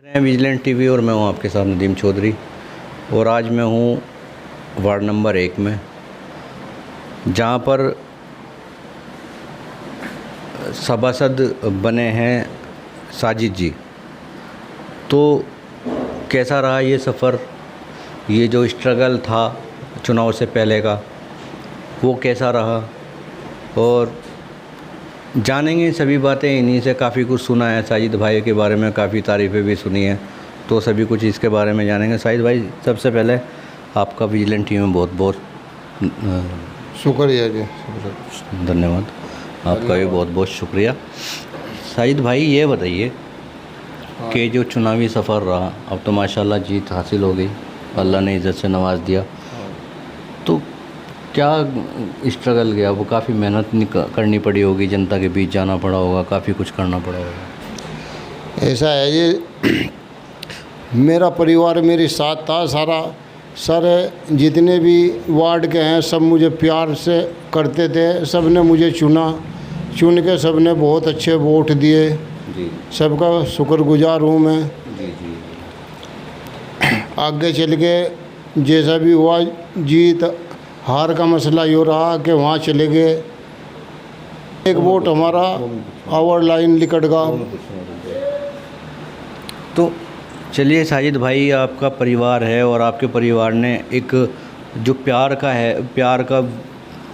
Vigilant TV और मैं हूं आपके साथ नदीम चौधरी। और आज मैं हूं वार्ड नंबर 1 में, जहां पर सभासद बने हैं साजिद जी। तो कैसा रहा ये सफ़र, ये जो स्ट्रगल था चुनाव से पहले का, वो कैसा रहा, और जानेंगे सभी बातें इन्हीं से। काफ़ी कुछ सुना है साजिद भाई के बारे में, काफ़ी तारीफ़ें भी सुनी हैं, तो सभी कुछ इसके बारे में जानेंगे। साजिद भाई, सबसे पहले आपका विजिलेंट टीम में बहुत बहुत शुक्रिया जी। धन्यवाद, आपका भी बहुत बहुत शुक्रिया। साजिद भाई, ये बताइए कि जो चुनावी सफ़र रहा, अब तो माशाल्लाह जीत हासिल हो गई, अल्लाह ने इज़्ज़त से नवाज दिया, तो क्या स्ट्रगल गया? वो काफ़ी मेहनत करनी पड़ी होगी, जनता के बीच जाना पड़ा होगा, काफ़ी कुछ करना पड़ा होगा। ऐसा है ये, मेरा परिवार मेरे साथ था सारा। सारे जितने भी वार्ड के हैं सब मुझे प्यार से करते थे, सब ने मुझे चुन के सब ने बहुत अच्छे वोट दिए जी। सबका शुक्रगुजार हूँ मैं। जी जी। आगे चल के जैसा भी हुआ, जीत हार का मसला यो रहा कि वहाँ चले गए, एक वोट हमारा आवर लाइन लिकट गया। तो चलिए साजिद भाई, आपका परिवार है और आपके परिवार ने एक जो प्यार का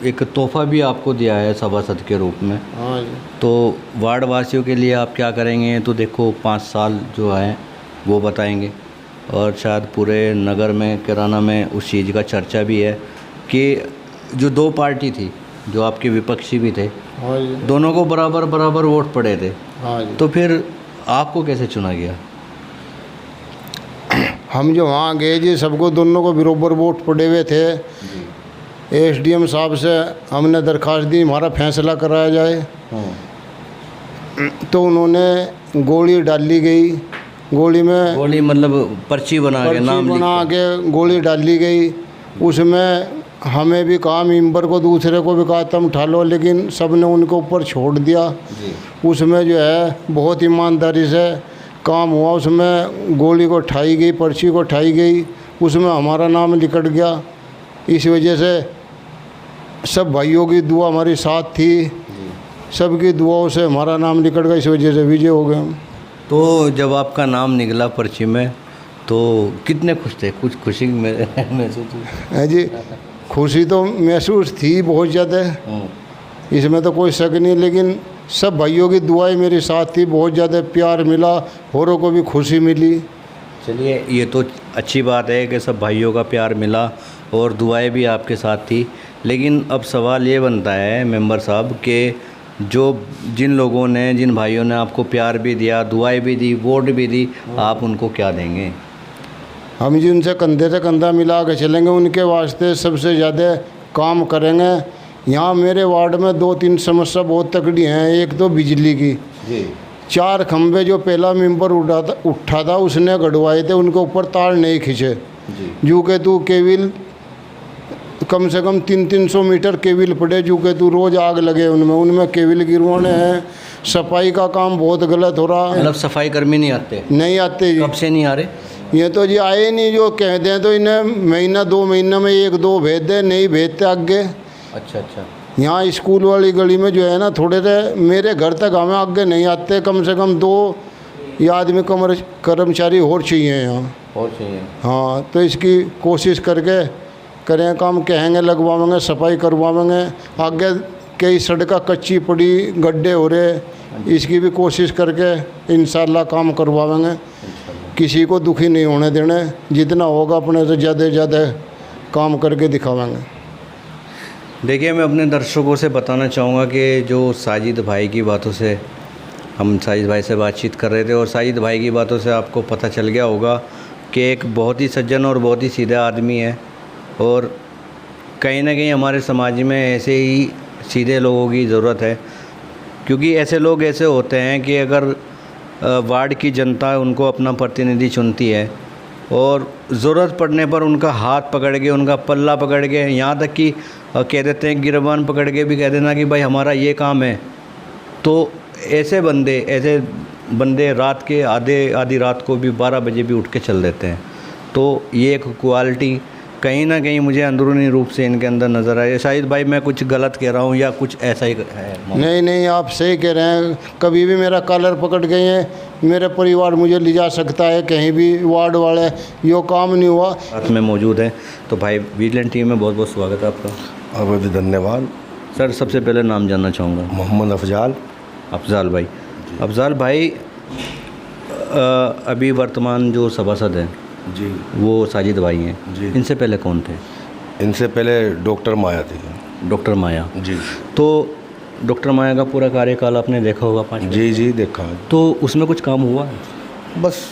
एक तोहफ़ा भी आपको दिया है सभासद के रूप में। हाँ जी। तो वार्ड वासियों के लिए आप क्या करेंगे? तो देखो 5 साल जो हैं वो बताएंगे, और शायद पूरे नगर में, किराना में उस चीज़ का चर्चा भी है कि जो 2 पार्टी थी, जो आपके विपक्षी भी थे, हाँ जी। दोनों को बराबर वोट पड़े थे। हाँ जी। तो फिर आपको कैसे चुना गया? हम जो वहाँ गए जी, सबको दोनों को बराबर वोट पड़े हुए थे। एसडीएम साहब से हमने दरख्वास्त दी हमारा फैसला कराया जाए। तो उन्होंने गोली डाली गई, गोली मतलब पर्ची बना के गोली डाली गई। उसमें हमें भी कहा, मेंबर को दूसरे को भी कहा तुम उठा लो, लेकिन सब ने उनके ऊपर छोड़ दिया जी। उसमें जो है बहुत ईमानदारी से काम हुआ। उसमें गोली को उठाई गई, पर्ची को उठाई गई, उसमें हमारा नाम निकट गया। इस वजह से सब भाइयों की दुआ हमारी साथ थी, सबकी दुआओं से हमारा नाम निकट गया, इस वजह से विजय हो गए हम। तो जब आपका नाम निकला पर्ची में, तो कितने खुश थे? कुछ खुशी महसूस हुई? है जी, खुशी तो महसूस थी बहुत ज़्यादा, इसमें तो कोई शक नहीं, लेकिन सब भाइयों की दुआएं मेरे साथ थी, बहुत ज़्यादा प्यार मिला, औरों को भी खुशी मिली। चलिए, ये तो अच्छी बात है कि सब भाइयों का प्यार मिला और दुआएं भी आपके साथ थी। लेकिन अब सवाल ये बनता है मेंबर साहब कि जिन भाइयों ने आपको प्यार भी दिया, दुआएं भी दी, वोट भी दी, आप उनको क्या देंगे? हम जिनसे कंधे से कंधा मिला के चलेंगे, उनके वास्ते सबसे ज़्यादा काम करेंगे। यहाँ मेरे वार्ड में 2-3 समस्या बहुत तकड़ी हैं। एक तो बिजली की जी। 4 खंभे जो पहला मेंबर उठा था उसने गड़वाए थे, उनके ऊपर तार नहीं खींचे जी। जू के तू केबिल कम से कम 300-300 मीटर केबिल पड़े, जू के तू रोज़ आग लगे उनमें केबिल गिरवाने हैं। सफाई का काम बहुत गलत हो रहा है। मतलब सफाई कर्मी नहीं आते? नहीं आते जी। कब से नहीं आ रहे? ये तो जी आए नहीं, जो कहते हैं तो इन्हें महीना 2 महीना में 1-2 भेज दे, नहीं भेजते आगे। अच्छा। यहाँ स्कूल वाली गली में जो है ना, थोड़े से मेरे घर तक हमें आगे नहीं आते। कम से कम 2 आदमी कर्मचारी और चाहिए यहाँ, और चाहिए। हाँ, तो इसकी कोशिश करके करें काम, कहेंगे लगवाएंगे, सफाई करवाएंगे। आगे कई सड़कें कच्ची पड़ी, गड्ढे हो रहे, इसकी भी कोशिश करके इंशाल्लाह काम करवाएंगे। किसी को दुखी नहीं होने देने, जितना होगा अपने से ज़्यादा काम करके दिखावेंगे। देखिए, मैं अपने दर्शकों से बताना चाहूँगा कि जो साजिद भाई की बातों से, हम साजिद भाई से बातचीत कर रहे थे, और साजिद भाई की बातों से आपको पता चल गया होगा कि एक बहुत ही सज्जन और बहुत ही सीधा आदमी है। और कहीं ना कहीं हमारे समाज में ऐसे ही सीधे लोगों की ज़रूरत है, क्योंकि ऐसे लोग ऐसे होते हैं कि अगर वार्ड की जनता उनको अपना प्रतिनिधि चुनती है और ज़रूरत पड़ने पर उनका हाथ पकड़ के, उनका पल्ला पकड़ के, यहाँ तक कि कह देते हैं गिरबान पकड़ के भी कह देना कि भाई हमारा ये काम है, तो ऐसे बंदे, ऐसे बंदे रात के आधी रात को भी 12 बजे भी उठ के चल देते हैं। तो ये एक क्वालिटी कहीं ना कहीं मुझे अंदरूनी रूप से इनके अंदर नज़र आए। शायद भाई मैं कुछ गलत कह रहा हूँ या कुछ ऐसा ही है? नहीं नहीं, आप सही कह रहे हैं। कभी भी मेरा कॉलर पकड़ गए हैं, मेरे परिवार मुझे ले जा सकता है कहीं भी, वार्ड वाले, यो काम नहीं हुआ। साथ में मौजूद है तो भाई विजिलेंट टीम में बहुत बहुत स्वागत है आपका। आपको भी धन्यवाद। सर सबसे पहले नाम जानना चाहूँगा। मोहम्मद अफजाल। अफजाल भाई। अफजाल भाई अभी वर्तमान जो सभासद हैं जी वो साजिद भाई हैं जी। इनसे पहले कौन थे? इनसे पहले डॉक्टर माया थी। डॉक्टर माया। जी तो डॉक्टर माया का पूरा कार्यकाल आपने देखा होगा 5 वर्ष। जी जी देखा। तो उसमें कुछ काम हुआ है? बस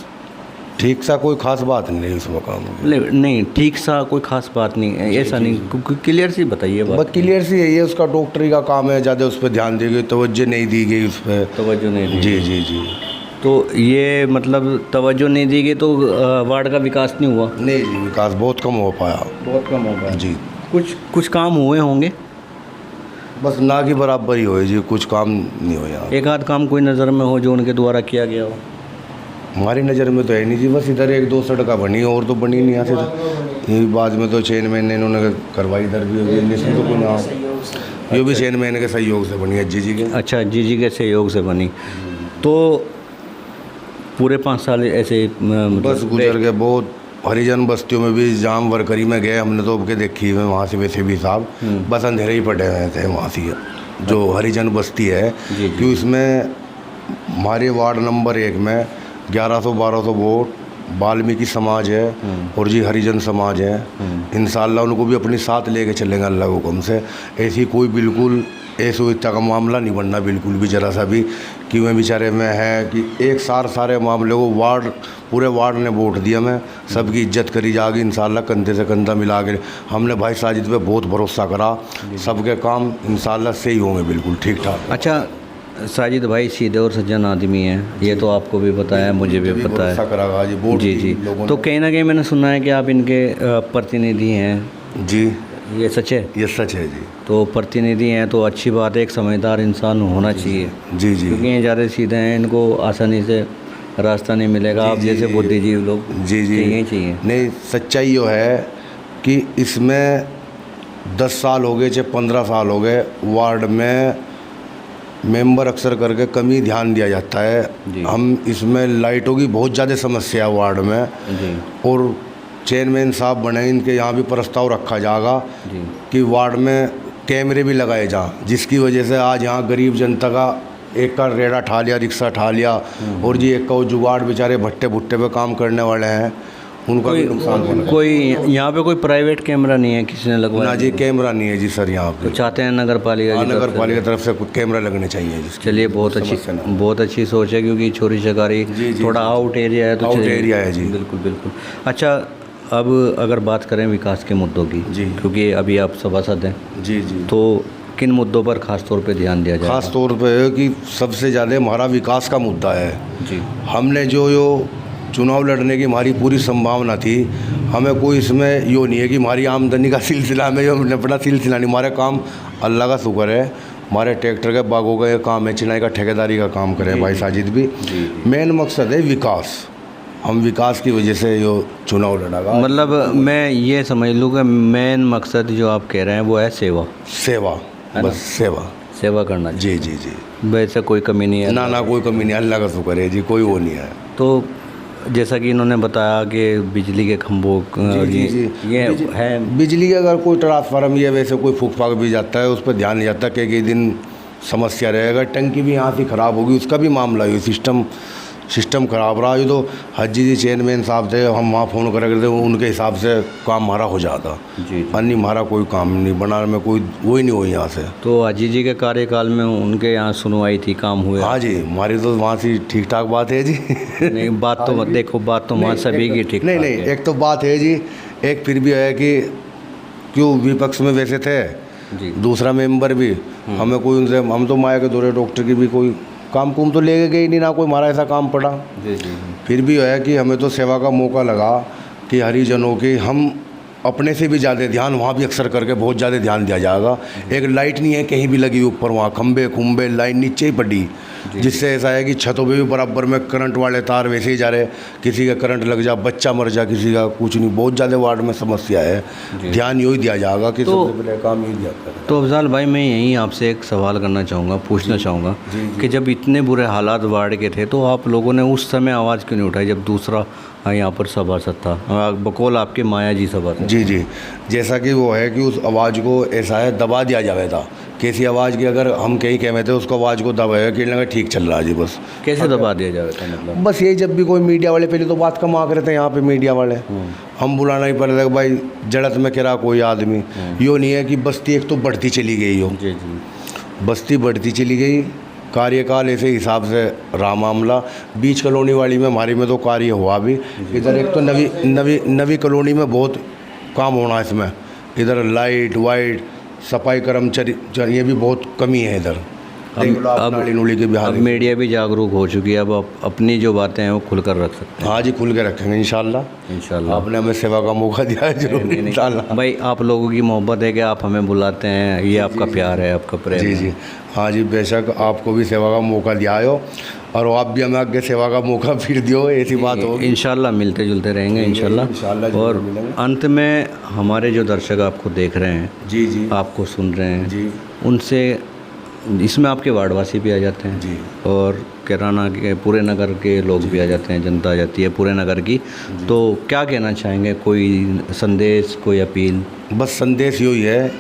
ठीक सा कोई ख़ास बात नहीं उसमें काम। नहीं ठीक सा कोई खास बात नहीं है, ऐसा नहीं, क्लियर सी बताइए बात। बस क्लियर सी है, ये उसका डॉक्टरी का काम है, ज़्यादा उस पर ध्यान दी गई, तवज्जो नहीं दी गई उस पर। तवज्जो नहीं दी। जी जी जी। तो ये मतलब तवज्जो नहीं दी गई तो वार्ड का विकास नहीं हुआ? नहीं जी, विकास बहुत कम हो पाया। बहुत कम हो पाया जी। कुछ काम हुए होंगे? बस ना की बराबर ही होए जी, कुछ काम नहीं हो यहाँ। एक आध काम कोई नज़र में हो जो उनके द्वारा किया गया हो? हमारी नज़र में तो है नहीं जी, बस इधर 1-2 सड़कें बनी और तो बनी नहीं यहाँ से। तो ये बाद में तो चेयरमैन ने इन्होंने करवाई, इधर भी होगी, इसमें तो कोई ना, ये भी चेयरमैन के सहयोग से बनी है जी के। अच्छा, जी के सहयोग से बनी। तो पूरे 5 साल ऐसे बस गुजर गए। बहुत हरिजन बस्तियों में भी जाम वर्करी में गए हमने तो के देखी हुए वहाँ से, वैसे भी साहब बस अंधेरे ही पड़े हुए थे वहाँ से। जो हरिजन बस्ती है कि उसमें हमारे वार्ड नंबर 1 में 1100-1200 वोट वाल्मीकि समाज है और जी हरिजन समाज है। इंशाल्लाह उनको भी अपने साथ लेके चलेंगे अल्लाह के हुक्म से। ऐसी कोई बिल्कुल ऐसा इतना का मामला नहीं बनना बिल्कुल भी, ज़रा सा भी कि मैं बेचारे में है कि एक सारे मामले को पूरे वार्ड ने वोट दिया, मैं सबकी इज्जत करी जाएगी इंशाल्लाह, कंधे से कंधा मिला के। हमने भाई साजिद पे बहुत भरोसा करा, सबके काम इंशाल्लाह सही होंगे बिल्कुल ठीक ठाक। अच्छा, साजिद भाई सीधे और सज्जन आदमी हैं, ये तो आपको भी पता है, मुझे भी पता है। करा जी वोट जी जी। तो कहीं ना कहीं मैंने सुना है कि आप इनके प्रतिनिधि हैं। जी, ये सच है? ये सच है जी। तो प्रतिनिधि हैं तो अच्छी बात है, एक समझदार इंसान होना चाहिए। जी जी। क्योंकि ये ज़्यादा सीधे हैं, इनको आसानी से रास्ता नहीं मिलेगा। आप जैसे बुद्धिजीवी लोग जी जी चाहिए। नहीं, सच्चाई ये है कि इसमें 10 साल हो गए चाहे 15 साल हो गए, वार्ड में मेंबर अक्सर करके कमी ध्यान दिया जाता है। हम इसमें लाइटों की बहुत ज़्यादा समस्या है वार्ड में जी। और चेयरमैन साहब बने, इनके यहाँ भी प्रस्ताव रखा जाएगा कि वार्ड में कैमरे भी लगाए जाएं, जिसकी वजह से आज यहाँ गरीब जनता का एक का रेड़ा ठा लिया, रिक्शा ठा लिया और जी एक का वो जुगाड़ बेचारे भट्टे भुट्टे पे काम करने वाले हैं, उनका भी नुकसान होना। कोई यहाँ पे कोई प्राइवेट कैमरा नहीं है किसी ने लगवाया? ना जी, कैमरा नहीं है जी सर यहाँ पे। तो चाहते हैं नगर पालिका की तरफ से कुछ कैमरा लगने चाहिए जी। चलिए, बहुत अच्छी सोच है, क्योंकि चोरी चकारी थोड़ा आउट एरिया है तो आउट एरिया है जी। बिल्कुल बिल्कुल। अच्छा, अब अगर बात करें विकास के मुद्दों की जी, क्योंकि अभी आप सभासद हैं जी जी, तो किन मुद्दों पर खास तौर पे ध्यान दिया जाए? खास तौर पे है कि सबसे ज़्यादा हमारा विकास का मुद्दा है जी। हमने जो चुनाव लड़ने की हमारी पूरी संभावना थी, हमें कोई इसमें यो नहीं है कि हमारी आमदनी का सिलसिला में जो अपना सिलसिला नहीं, हमारे काम अल्लाह का शुक्र है, हमारे ट्रैक्टर के बागों का ये काम है, चिनाई का ठेकेदारी का काम करें भाई साजिद भी। मेन मकसद है विकास, हम विकास की वजह से यो चुनाव लड़ागा। मतलब मैं ये समझ लूँ कि मेन मकसद जो आप कह रहे हैं वो है सेवा। बस सेवा करना। जी जी जी, वैसे कोई कमी नहीं है? ना कोई कमी नहीं, अल्लाह का शुक्र है जी, कोई वो नहीं है। तो जैसा कि इन्होंने बताया कि बिजली के खंभों जी ये है, बिजली का अगर कोई ट्रांसफार्म या वैसे कोई फूक फाक भी जाता है उस पर ध्यान नहीं जाता कि कई दिन समस्या रहेगा। टंकी भी यहाँ से ख़राब होगी, उसका भी मामला है, सिस्टम ख़राब रहा। ये तो हजी जी चेयरमैन साहब थे, हम वहाँ फ़ोन करते उनके हिसाब से काम हमारा हो जाता जी। अन्य हमारा कोई काम नहीं बनाने में कोई वही नहीं हुई यहाँ से। तो हजी जी के कार्यकाल में उनके यहाँ सुनवाई थी, काम हुए? हाँ जी, हमारी तो वहाँ से ठीक ठाक बात है जी। नहीं, बात तो देखो, बात तो वहाँ सभी की ठीक नहीं, एक तो बात है जी, एक फिर भी है कि क्यों विपक्ष में वैसे थे जी, दूसरा मेंबर भी, हमें कोई उनसे, हम तो माया के दौरे डॉक्टर की भी कोई काम कुम तो लेके गए नहीं, ना कोई हमारा ऐसा काम पड़ा जी। फिर भी है कि हमें तो सेवा का मौका लगा कि हरिजनों की हम अपने से भी ज़्यादा ध्यान वहाँ भी अक्सर करके बहुत ज़्यादा ध्यान दिया जाएगा। एक लाइट नहीं है कहीं भी लगी ऊपर, वहाँ खंबे खुम्बे लाइन नीचे ही पड़ी, जिससे ऐसा है कि छतों पे भी बराबर में करंट वाले तार वैसे ही जा रहे, किसी का करंट लग जा, बच्चा मर जा, किसी का कुछ नहीं, बहुत ज़्यादा वार्ड में समस्या है। ध्यान यही दिया जाएगा कि सबसे पहले काम यही दिया करें। तो अफजाल भाई, मैं यहीं आपसे एक सवाल करना चाहूँगा, पूछना चाहूँगा कि जब इतने बुरे हालात वार्ड के थे तो आप लोगों ने उस समय आवाज़ क्यों नहीं उठाई जब दूसरा यहाँ पर सभासद था, बकौल आपके माया जी सभासद? जी जी, जैसा कि वो है कि उस आवाज़ को ऐसा है दबा दिया जावे था, किसी आवाज़ की अगर हम कहीं कहते थे उसको आवाज़ को दबाया कि लगा ठीक चल रहा है जी, बस कैसे दबा दिया जावे था मतलब? बस यही, जब भी कोई मीडिया वाले, पहले तो बात कम आकर रहते हैं यहाँ पे मीडिया वाले, हम बुलाना ही पड़ता है भाई जड़त में कह रहा कोई आदमी, यो नहीं है कि बस्ती एक तो बढ़ती चली गई हो, जी जी, बस्ती बढ़ती चली गई, कार्यकाल ऐसे हिसाब से रहा मामला। बीच कॉलोनी वाली में हमारी में तो कार्य हुआ भी, इधर एक तो नवी कॉलोनी में बहुत काम होना इसमें, इधर लाइट वाइट सफाई कर्मचारी ये भी बहुत कमी है इधर। अब मीडिया भी जागरूक हो चुकी है, अब अपनी जो बातें हैं वो खुलकर रख सकते हैं। हाँ जी, खुल के रखेंगे इंशाल्लाह। आपने हमें सेवा का मौका दिया है जरूर इंशाल्लाह। भाई आप लोगों की मोहब्बत है कि आप हमें बुलाते हैं, ये आपका प्यार है, आपका प्रेम जी जी, हाँ जी, बेशक आपको भी सेवा का मौका दिया हो और आप भी हमें आगे सेवा का मौका फिर दियो, ऐसी बात हो इंशाल्लाह। मिलते जुलते रहेंगे इंशाल्लाह। और अंत में हमारे जो दर्शक आपको देख रहे हैं, जी जी, आपको सुन रहे हैं जी, उनसे, इसमें आपके वार्डवासी भी आ जाते हैं जी, और किराना के पूरे नगर के लोग भी आ जाते हैं, जनता आ जाती है पूरे नगर की, तो क्या कहना चाहेंगे? कोई संदेश, कोई अपील? बस संदेश यही है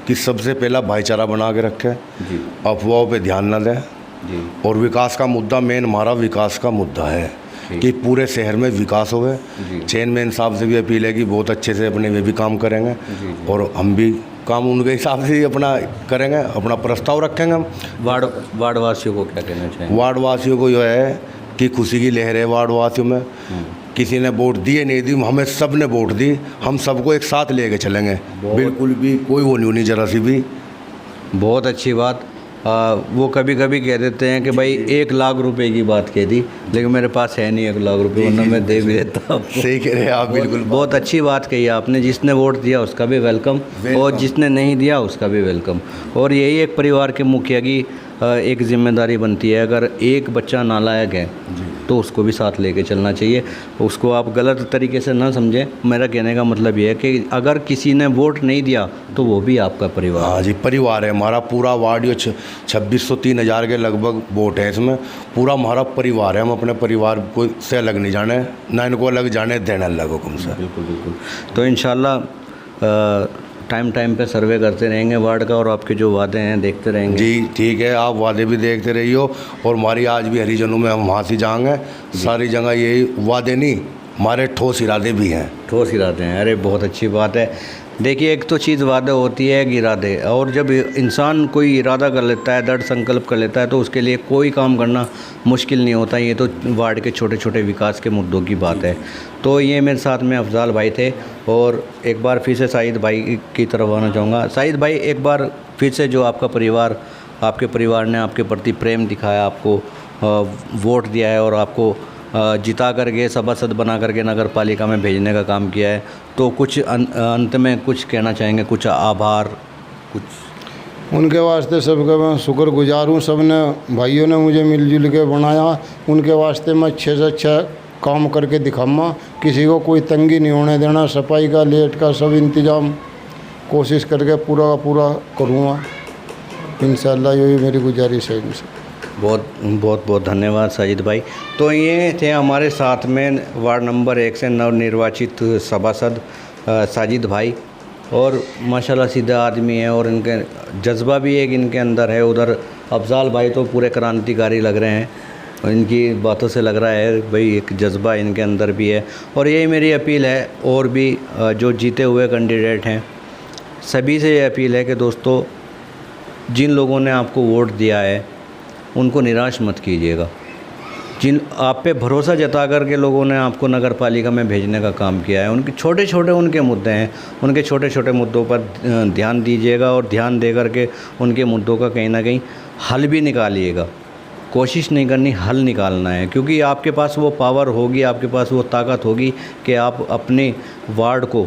कि सबसे पहला भाईचारा बना के रखें, अफवाहों पे ध्यान न दें जी, और विकास का मुद्दा, मेन हमारा विकास का मुद्दा है कि पूरे शहर में विकास होवे। चेयरमैन साहब से भी अपील है कि बहुत अच्छे से अपने में भी काम करेंगे और हम भी काम उनके हिसाब से ही अपना करेंगे, अपना प्रस्ताव रखेंगे हम। वार्डवासियों को क्या कहना चाहेंगे? वार्डवासियों को जो है कि खुशी की लहर है वार्डवासियों में, किसी ने वोट दिए नहीं दी, हमें सब ने वोट दी, हम सबको एक साथ लेके चलेंगे, बिल्कुल भी कोई वो नहीं होनी जरा सी भी। बहुत अच्छी बात। वो कभी कभी कह देते हैं कि भाई 1 लाख रुपए की बात कह दी, लेकिन मेरे पास है नहीं 1 लाख रुपए, वरना मैं दे भी देता आपको। सही कह रहे हैं आप, बिल्कुल बहुत अच्छी बात कही आपने। जिसने वोट दिया उसका भी वेलकम और जिसने नहीं दिया उसका भी वेलकम। और यही एक परिवार के मुखिया की एक जिम्मेदारी बनती है। अगर एक बच्चा नालायक है तो उसको भी साथ लेके चलना चाहिए, उसको आप गलत तरीके से ना समझें। मेरा कहने का मतलब ये है कि अगर किसी ने वोट नहीं दिया तो वो भी आपका परिवार। हाँ जी, परिवार है हमारा पूरा वार्ड, ये 2600-3000 के लगभग वोट है इसमें, पूरा हमारा परिवार है। हम अपने परिवार को से अलग नहीं जाने, ना इनको अलग जाने देना अलग हुक्म से। बिल्कुल बिल्कुल। तो इंशाल्लाह टाइम पे सर्वे करते रहेंगे वार्ड का, और आपके जो वादे हैं देखते रहेंगे। जी ठीक है, आप वादे भी देखते रहियो। और हमारी आज भी हरिजनों में हम वहाँ से जाएंगे, सारी जगह यही वादे नहीं, हमारे ठोस इरादे भी हैं। ठोस इरादे हैं, अरे बहुत अच्छी बात है। देखिए, एक तो चीज़ वादा होती है कि इरादे, और जब इंसान कोई इरादा कर लेता है, दृढ़ संकल्प कर लेता है, तो उसके लिए कोई काम करना मुश्किल नहीं होता। ये तो वार्ड के छोटे छोटे विकास के मुद्दों की बात है। तो ये मेरे साथ में अफजाल भाई थे, और एक बार फिर से साइद भाई की तरफ आना चाहूँगा। साइद भाई, एक बार फिर से जो आपका परिवार, आपके परिवार ने आपके प्रति प्रेम दिखाया, आपको वोट दिया है और आपको जिता करके सभासद बना करके नगर पालिका में भेजने का काम किया है, तो कुछ अंत में कुछ कहना चाहेंगे? कुछ आभार, कुछ उनके वास्ते सबका मैं शुक्रगुजार हूँ। सब ने भाइयों ने मुझे मिलजुल के बनाया, उनके वास्ते मैं अच्छे से अच्छा काम करके दिखाऊँगा। किसी को कोई तंगी नहीं होने देना, सफाई का, लेट का सब इंतज़ाम कोशिश करके पूरा का पूरा करूँगा इंशाल्लाह। यही मेरी गुजारिश है इनसे। बहुत धन्यवाद साजिद भाई। तो ये थे हमारे साथ में वार्ड नंबर 1 से नवनिर्वाचित सभासद साजिद भाई, और माशाल्लाह सीधा आदमी है और इनके जज्बा भी एक इनके अंदर है। उधर अफजाल भाई तो पूरे क्रांतिकारी लग रहे हैं, इनकी बातों से लग रहा है भाई एक जज्बा इनके अंदर भी है। और यही मेरी अपील है, और भी जो जीते हुए कैंडिडेट हैं सभी से ये अपील है कि दोस्तों, जिन लोगों ने आपको वोट दिया है उनको निराश मत कीजिएगा। जिन आप पे भरोसा जता करके लोगों ने आपको नगर पालिका में भेजने का काम किया है, उनके छोटे छोटे उनके मुद्दे हैं, उनके छोटे छोटे मुद्दों पर ध्यान दीजिएगा, और ध्यान दे करके उनके मुद्दों का कहीं ना कहीं हल भी निकालिएगा। कोशिश नहीं करनी, हल निकालना है, क्योंकि आपके पास वो पावर होगी, आपके पास वो ताकत होगी कि आप अपने वार्ड को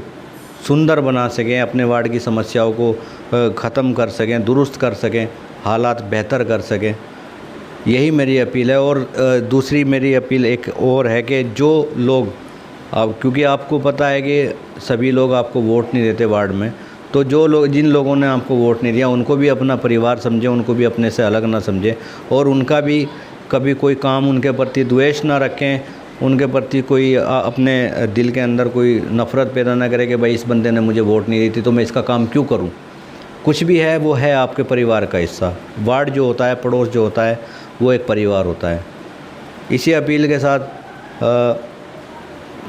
सुंदर बना सकें, अपने वार्ड की समस्याओं को ख़त्म कर सकें, दुरुस्त कर सकें, हालात बेहतर कर सकें। यही मेरी अपील है। और दूसरी मेरी अपील एक और है कि जो लोग अब, क्योंकि आपको पता है कि सभी लोग आपको वोट नहीं देते वार्ड में, तो जो लोग, जिन लोगों ने आपको वोट नहीं दिया, उनको भी अपना परिवार समझें, उनको भी अपने से अलग ना समझें, और उनका भी कभी कोई काम, उनके प्रति द्वेष ना रखें, उनके प्रति कोई अपने दिल के अंदर कोई नफ़रत पैदा ना करे कि भाई इस बंदे ने मुझे वोट नहीं दी थी तो मैं इसका काम क्यों करूं। कुछ भी है वो है आपके परिवार का हिस्सा। वार्ड जो होता है, पड़ोस जो होता है, वो एक परिवार होता है। इसी अपील के साथ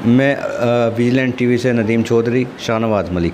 मैं विजिलेंट टीवी से नदीम चौधरी, शाहनवाज मलिक।